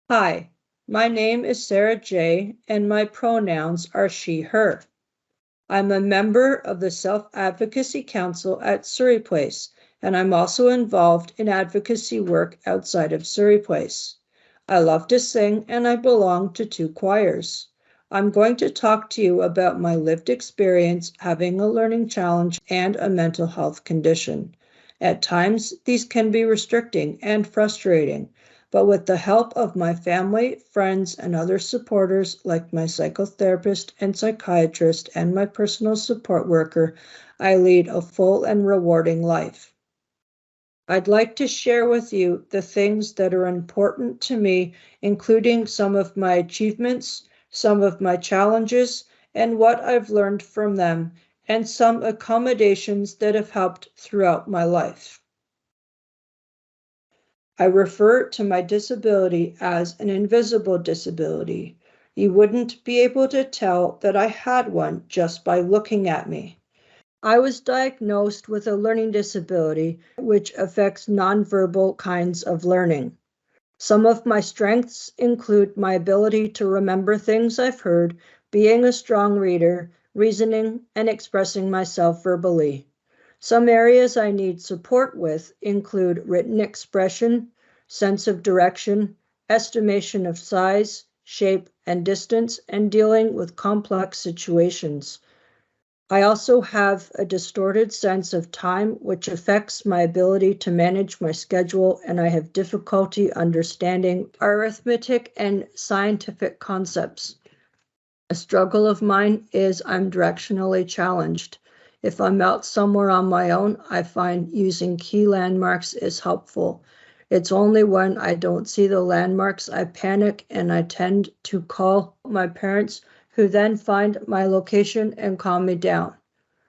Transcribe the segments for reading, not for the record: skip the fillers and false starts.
Hi, my name is Sarah J., and my pronouns are she, her. I'm a member of the Self-Advocacy Council at Surrey Place, and I'm also involved in advocacy work outside of Surrey Place. I love to sing, and I belong to 2 choirs. I'm going to talk to you about my lived experience having a learning challenge and a mental health condition. At times, these can be restricting and frustrating, but with the help of my family, friends, and other supporters like my psychotherapist and psychiatrist and my personal support worker, I lead a full and rewarding life. I'd like to share with you the things that are important to me, including some of my achievements, some of my challenges, and what I've learned from them, and some accommodations that have helped throughout my life. I refer to my disability as an invisible disability. You wouldn't be able to tell that I had one just by looking at me. I was diagnosed with a learning disability which affects nonverbal kinds of learning. Some of my strengths include my ability to remember things I've heard, being a strong reader, reasoning, and expressing myself verbally. Some areas I need support with include written expression, sense of direction, estimation of size, shape, and distance, and dealing with complex situations. I also have a distorted sense of time, which affects my ability to manage my schedule, and I have difficulty understanding arithmetic and scientific concepts. A struggle of mine is I'm directionally challenged. If I'm out somewhere on my own, I find using key landmarks is helpful. It's only when I don't see the landmarks I panic, and I tend to call my parents, who then find my location and calm me down.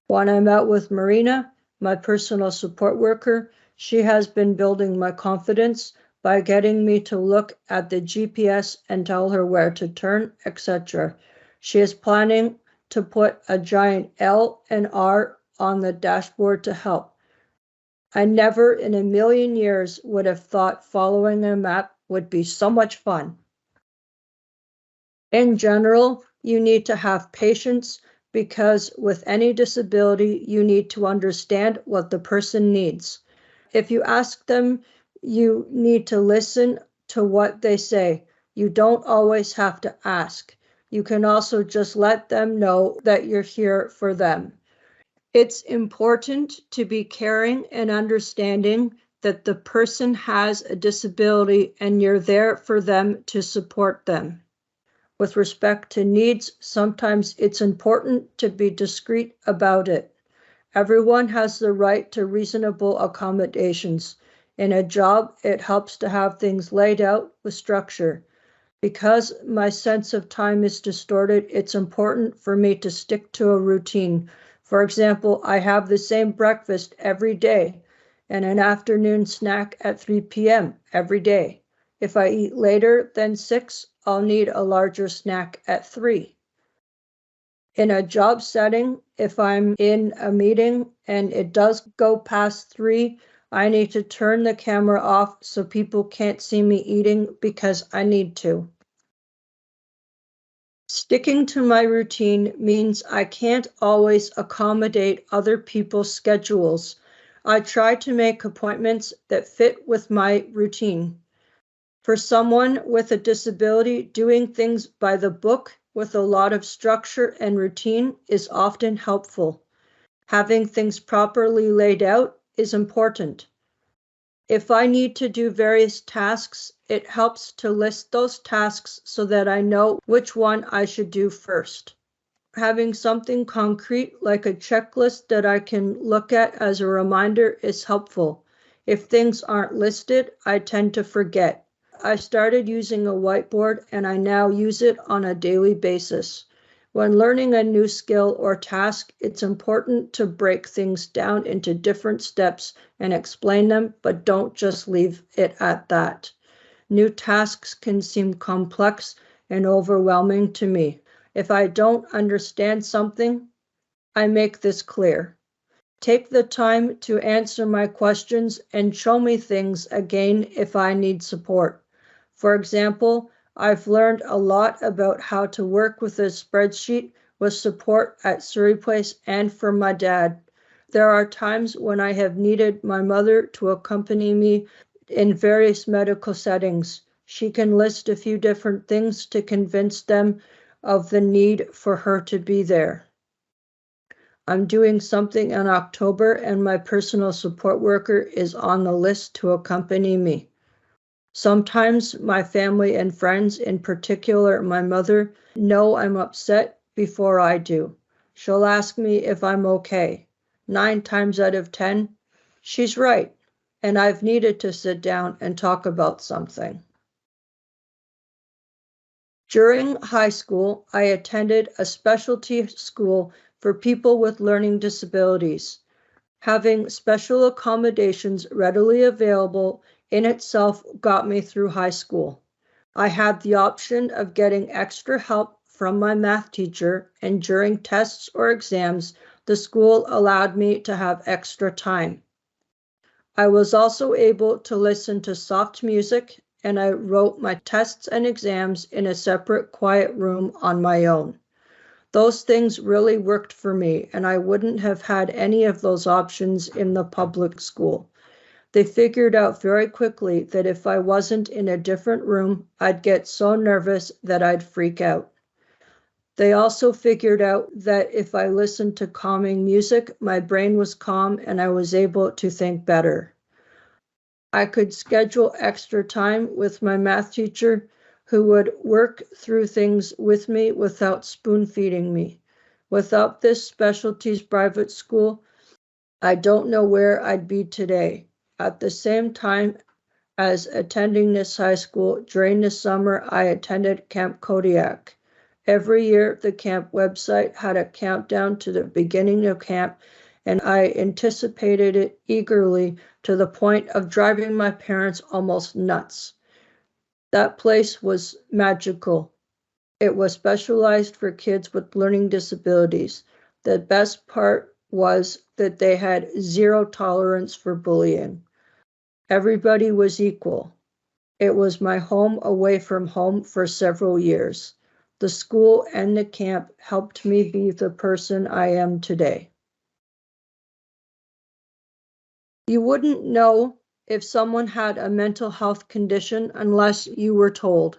When I'm out with Marina, my personal support worker, she has been building my confidence by getting me to look at the GPS and tell her where to turn, etc. She is planning to put a giant L and R on the dashboard to help. I never in a million years would have thought following a map would be so much fun. In general, you need to have patience because with any disability, you need to understand what the person needs. If you ask them, you need to listen to what they say. You don't always have to ask. You can also just let them know that you're here for them. It's important to be caring and understanding that the person has a disability and you're there for them to support them. With respect to needs, sometimes it's important to be discreet about it. Everyone has the right to reasonable accommodations. In a job, it helps to have things laid out with structure. Because my sense of time is distorted, it's important for me to stick to a routine. For example, I have the same breakfast every day and an afternoon snack at 3 p.m. every day. If I eat later than 6, I'll need a larger snack at 3. In a job setting, if I'm in a meeting and it does go past 3, I need to turn the camera off so people can't see me eating because I need to. Sticking to my routine means I can't always accommodate other people's schedules. I try to make appointments that fit with my routine. For someone with a disability, doing things by the book with a lot of structure and routine is often helpful. Having things properly laid out is important. If I need to do various tasks, it helps to list those tasks so that I know which one I should do first. Having something concrete like a checklist that I can look at as a reminder is helpful. If things aren't listed, I tend to forget. I started using a whiteboard and I now use it on a daily basis. When learning a new skill or task, it's important to break things down into different steps and explain them, but don't just leave it at that. New tasks can seem complex and overwhelming to me. If I don't understand something, I make this clear. Take the time to answer my questions and show me things again if I need support. For example, I've learned a lot about how to work with a spreadsheet with support at Surrey Place and from my dad. There are times when I have needed my mother to accompany me in various medical settings. She can list a few different things to convince them of the need for her to be there. I'm doing something in October and my personal support worker is on the list to accompany me. Sometimes my family and friends, in particular my mother, know I'm upset before I do. She'll ask me if I'm okay. 9 times out of 10, she's right, and I've needed to sit down and talk about something. During high school, I attended a specialty school for people with learning disabilities. Having special accommodations readily available in itself got me through high school. I had the option of getting extra help from my math teacher, and during tests or exams, the school allowed me to have extra time. I was also able to listen to soft music, and I wrote my tests and exams in a separate quiet room on my own. Those things really worked for me, and I wouldn't have had any of those options in the public school. They figured out very quickly that if I wasn't in a different room, I'd get so nervous that I'd freak out. They also figured out that if I listened to calming music, my brain was calm and I was able to think better. I could schedule extra time with my math teacher who would work through things with me without spoon feeding me. Without this specialties private school, I don't know where I'd be today. At the same time as attending this high school, during the summer, I attended Camp Kodiak. Every year, the camp website had a countdown to the beginning of camp, and I anticipated it eagerly to the point of driving my parents almost nuts. That place was magical. It was specialized for kids with learning disabilities. The best part was that they had zero tolerance for bullying. Everybody was equal. It was my home away from home for several years. The school and the camp helped me be the person I am today. You wouldn't know if someone had a mental health condition unless you were told.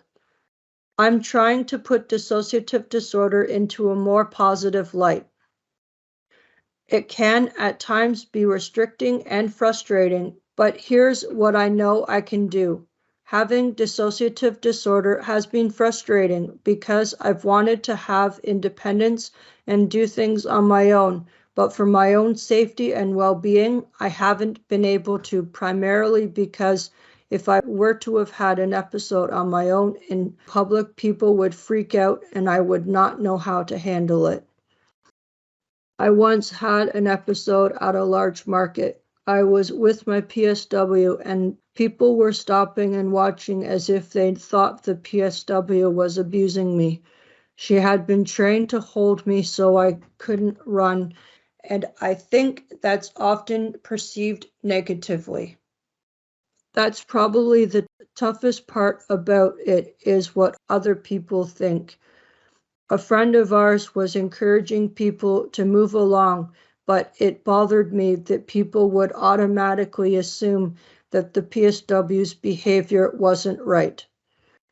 I'm trying to put dissociative disorder into a more positive light. It can at times be restricting and frustrating, but here's what I know I can do. Having dissociative disorder has been frustrating because I've wanted to have independence and do things on my own, but for my own safety and well-being, I haven't been able to, primarily because if I were to have had an episode on my own in public, people would freak out and I would not know how to handle it. I once had an episode at a large market. I was with my PSW and people were stopping and watching as if they thought the PSW was abusing me. She had been trained to hold me so I couldn't run, and I think that's often perceived negatively. That's probably the toughest part about it, is what other people think. A friend of ours was encouraging people to move along, but it bothered me that people would automatically assume that the PSW's behavior wasn't right.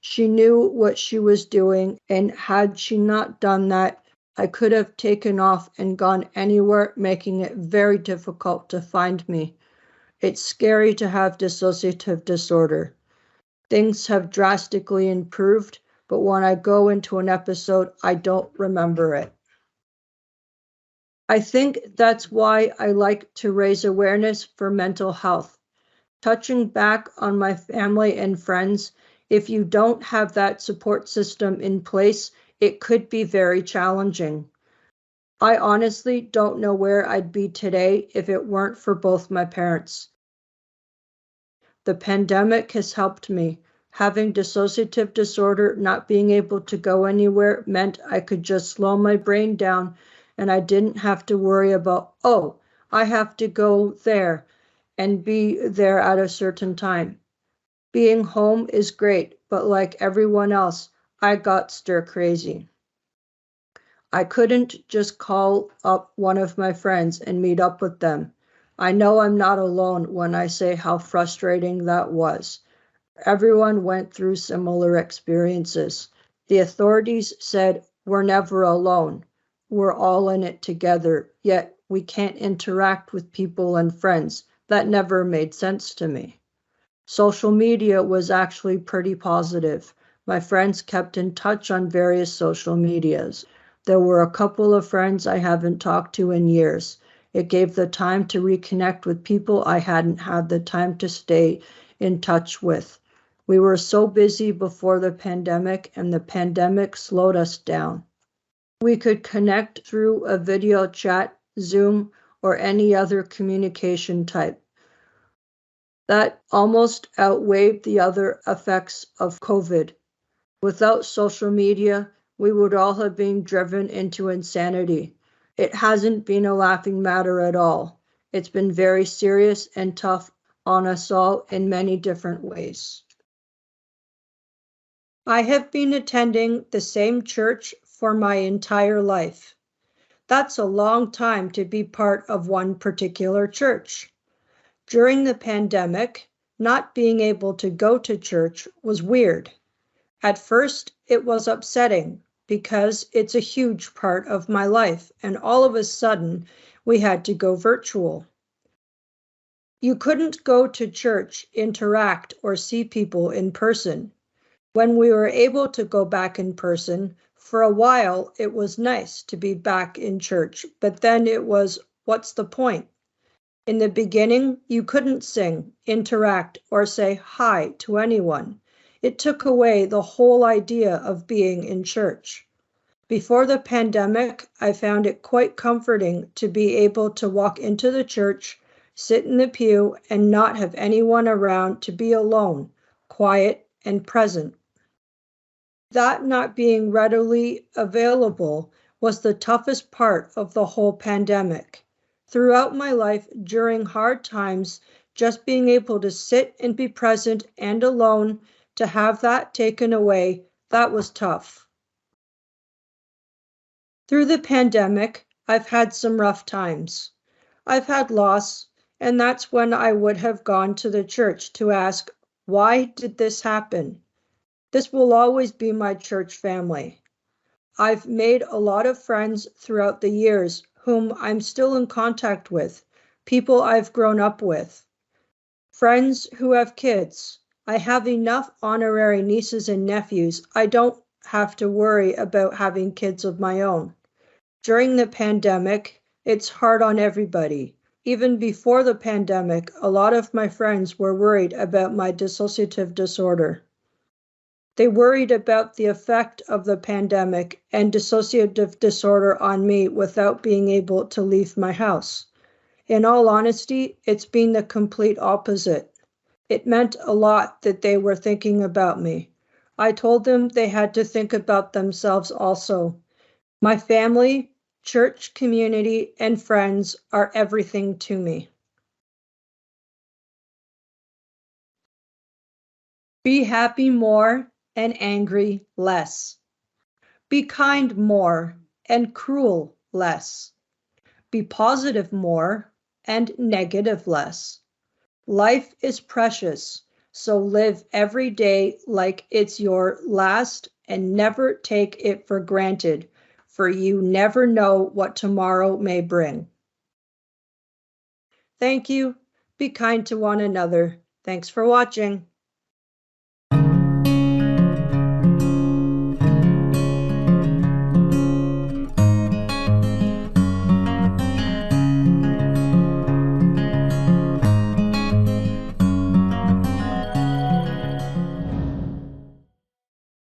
She knew what she was doing, and had she not done that, I could have taken off and gone anywhere, making it very difficult to find me. It's scary to have dissociative disorder. Things have drastically improved, but when I go into an episode, I don't remember it. I think that's why I like to raise awareness for mental health. Touching back on my family and friends, if you don't have that support system in place, it could be very challenging. I honestly don't know where I'd be today if it weren't for both my parents. The pandemic has helped me. Having dissociative disorder, not being able to go anywhere, meant I could just slow my brain down and I didn't have to worry about, oh, I have to go there and be there at a certain time. Being home is great, but like everyone else, I got stir crazy. I couldn't just call up one of my friends and meet up with them. I know I'm not alone when I say how frustrating that was. Everyone went through similar experiences. The authorities said, "We're never alone. We're all in it together," yet we can't interact with people and friends. That never made sense to me. Social media was actually pretty positive. My friends kept in touch on various social medias. There were a couple of friends I haven't talked to in years. It gave the time to reconnect with people I hadn't had the time to stay in touch with. We were so busy before the pandemic, and the pandemic slowed us down. We could connect through a video chat, Zoom, or any other communication type. That almost outweighed the other effects of COVID. Without social media, we would all have been driven into insanity. It hasn't been a laughing matter at all. It's been very serious and tough on us all in many different ways. I have been attending the same church for my entire life. That's a long time to be part of one particular church. During the pandemic, not being able to go to church was weird. At first, it was upsetting because it's a huge part of my life, and all of a sudden, we had to go virtual. You couldn't go to church, interact, or see people in person. When we were able to go back in person, for a while it was nice to be back in church, but then it was, what's the point? In the beginning, you couldn't sing, interact, or say hi to anyone. It took away the whole idea of being in church. Before the pandemic, I found it quite comforting to be able to walk into the church, sit in the pew, and not have anyone around, to be alone, quiet, and present. That not being readily available was the toughest part of the whole pandemic. Throughout my life, during hard times, just being able to sit and be present and alone, to have that taken away, that was tough. Through the pandemic, I've had some rough times. I've had loss, and that's when I would have gone to the church to ask, why did this happen? This will always be my church family. I've made a lot of friends throughout the years whom I'm still in contact with, people I've grown up with, friends who have kids. I have enough honorary nieces and nephews. I don't have to worry about having kids of my own. During the pandemic, it's hard on everybody. Even before the pandemic, a lot of my friends were worried about my dissociative disorder. They worried about the effect of the pandemic and dissociative disorder on me without being able to leave my house. In all honesty, it's been the complete opposite. It meant a lot that they were thinking about me. I told them they had to think about themselves also. My family, church community, and friends are everything to me. Be happy more and angry less. Be kind more and cruel less. Be positive more and negative less. Life is precious, so live every day like it's your last and never take it for granted, for you never know what tomorrow may bring. Thank you. Be kind to one another. Thanks for watching.